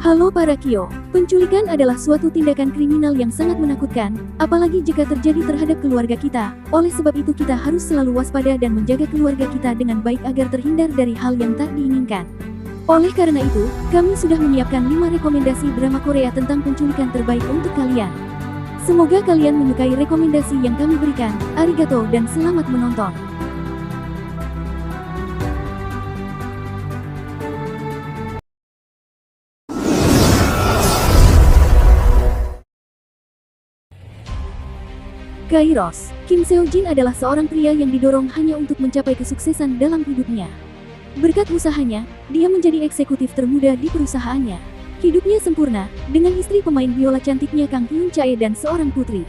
Halo para Kyo, penculikan adalah suatu tindakan kriminal yang sangat menakutkan, apalagi jika terjadi terhadap keluarga kita. Oleh sebab itu kita harus selalu waspada dan menjaga keluarga kita dengan baik agar terhindar dari hal yang tak diinginkan. Oleh karena itu, kami sudah menyiapkan 5 rekomendasi drama Korea tentang penculikan terbaik untuk kalian. Semoga kalian menyukai rekomendasi yang kami berikan. Arigato dan selamat menonton. Kairos, Kim Seo-jin adalah seorang pria yang didorong hanya untuk mencapai kesuksesan dalam hidupnya. Berkat usahanya, dia menjadi eksekutif termuda di perusahaannya. Hidupnya sempurna, dengan istri pemain biola cantiknya Kang Hyun Chae dan seorang putri.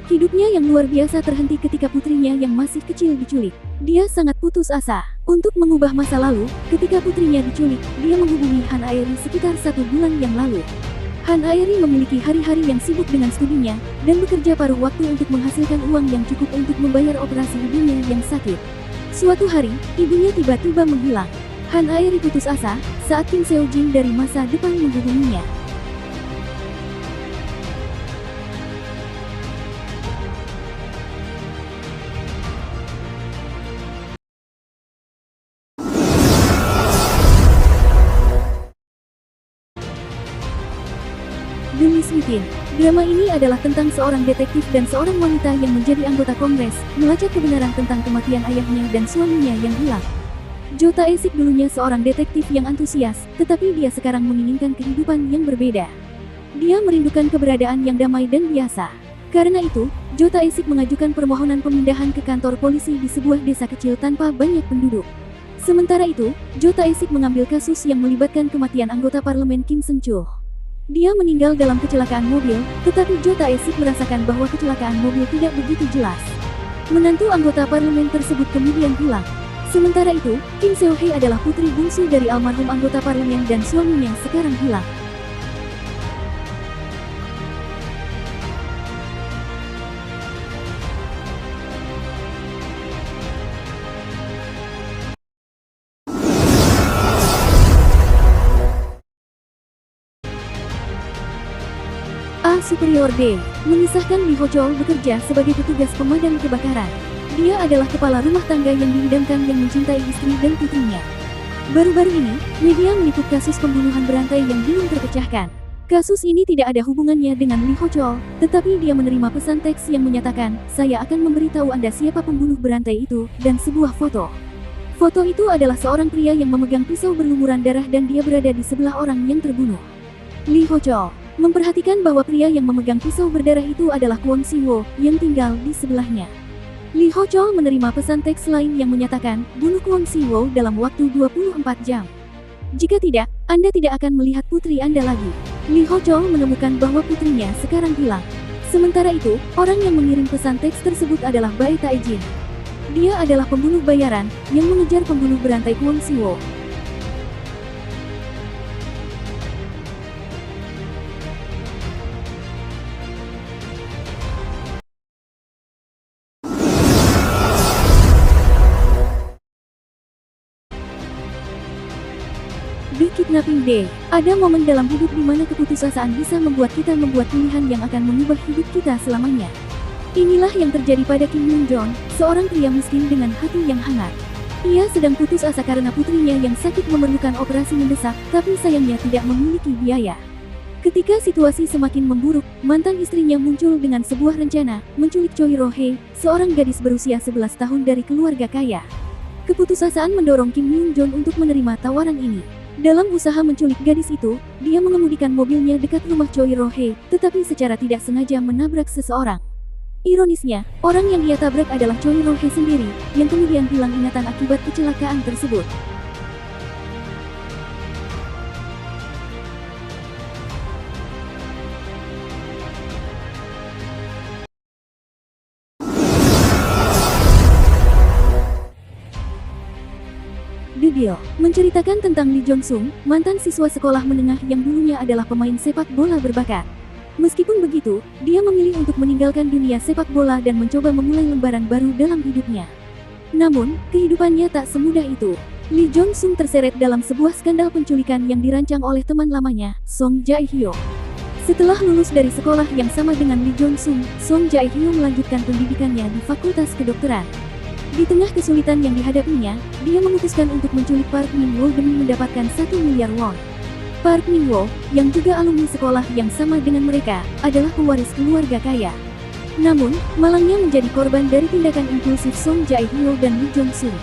Hidupnya yang luar biasa terhenti ketika putrinya yang masih kecil diculik. Dia sangat putus asa untuk mengubah masa lalu. Ketika putrinya diculik, dia menghubungi Han Aeri sekitar 1 bulan yang lalu. Han Aeri memiliki hari-hari yang sibuk dengan studinya, dan bekerja paruh waktu untuk menghasilkan uang yang cukup untuk membayar operasi ibunya yang sakit. Suatu hari, ibunya tiba-tiba menghilang. Han Aeri putus asa saat Kim Seo-jin dari masa depan menghubunginya. The Miss Within. Drama ini adalah tentang seorang detektif dan seorang wanita yang menjadi anggota Kongres, melacak kebenaran tentang kematian ayahnya dan suaminya yang hilang. Jo Tae-sik dulunya seorang detektif yang antusias, tetapi dia sekarang menginginkan kehidupan yang berbeda. Dia merindukan keberadaan yang damai dan biasa. Karena itu, Jo Tae-sik mengajukan permohonan pemindahan ke kantor polisi di sebuah desa kecil tanpa banyak penduduk. Sementara itu, Jo Tae-sik mengambil kasus yang melibatkan kematian anggota parlemen Kim Seung-chul. Dia meninggal dalam kecelakaan mobil, tetapi Jo Tae-sik merasakan bahwa kecelakaan mobil tidak begitu jelas. Menantu anggota parlemen tersebut kemudian hilang. Sementara itu, Kim Seo-hye adalah putri bungsu dari almarhum anggota parlemen dan suaminya sekarang hilang. A Superior Day mengisahkan Lee Ho-chol bekerja sebagai petugas pemadam kebakaran. Dia adalah kepala rumah tangga yang diidamkan yang mencintai istri dan putrinya. Baru-baru ini, media meliput kasus pembunuhan berantai yang belum terpecahkan. Kasus ini tidak ada hubungannya dengan Lee Ho-chol, tetapi dia menerima pesan teks yang menyatakan, "Saya akan memberitahu Anda siapa pembunuh berantai itu," dan sebuah foto. Foto itu adalah seorang pria yang memegang pisau berlumuran darah dan dia berada di sebelah orang yang terbunuh. Lee Ho-chol memperhatikan bahwa pria yang memegang pisau berdarah itu adalah Kwon Si-wo, yang tinggal di sebelahnya. Lee Ho-chol menerima pesan teks lain yang menyatakan, "Bunuh Kwon Si-wo dalam waktu 24 jam. Jika tidak, Anda tidak akan melihat putri Anda lagi." Lee Ho-chol menemukan bahwa putrinya sekarang hilang. Sementara itu, orang yang mengirim pesan teks tersebut adalah Bae Tae-jin. Dia adalah pembunuh bayaran, yang mengejar pembunuh berantai Kwon Si-wo. The Kidnapping Day. Ada momen dalam hidup di mana keputusasaan bisa membuat kita membuat pilihan yang akan mengubah hidup kita selamanya. Inilah yang terjadi pada Kim Yoon-jong, seorang pria miskin dengan hati yang hangat. Ia sedang putus asa karena putrinya yang sakit memerlukan operasi mendesak, tapi sayangnya tidak memiliki biaya. Ketika situasi semakin memburuk, mantan istrinya muncul dengan sebuah rencana, menculik Choi Ro-hye, seorang gadis berusia 11 tahun dari keluarga kaya. Keputusasaan mendorong Kim Yoon-jong untuk menerima tawaran ini. Dalam usaha menculik gadis itu, dia mengemudikan mobilnya dekat rumah Choi Ro-hye, tetapi secara tidak sengaja menabrak seseorang. Ironisnya, orang yang ia tabrak adalah Choi Ro-hye sendiri, yang kemudian hilang ingatan akibat kecelakaan tersebut. The Deal menceritakan tentang Lee Jong-sung, mantan siswa sekolah menengah yang dulunya adalah pemain sepak bola berbakat. Meskipun begitu, dia memilih untuk meninggalkan dunia sepak bola dan mencoba memulai lembaran baru dalam hidupnya. Namun, kehidupannya tak semudah itu. Lee Jong-sung terseret dalam sebuah skandal penculikan yang dirancang oleh teman lamanya, Song Jae-hyo. Setelah lulus dari sekolah yang sama dengan Lee Jong-sung, Song Jae-hyo melanjutkan pendidikannya di Fakultas Kedokteran. Di tengah kesulitan yang dihadapinya, dia memutuskan untuk menculik Park Min-woo demi mendapatkan 1 miliar won. Park Min-woo, yang juga alumni sekolah yang sama dengan mereka, adalah pewaris keluarga kaya. Namun, malangnya menjadi korban dari tindakan impulsif Song Jae-hyo dan Lee Jong-sung.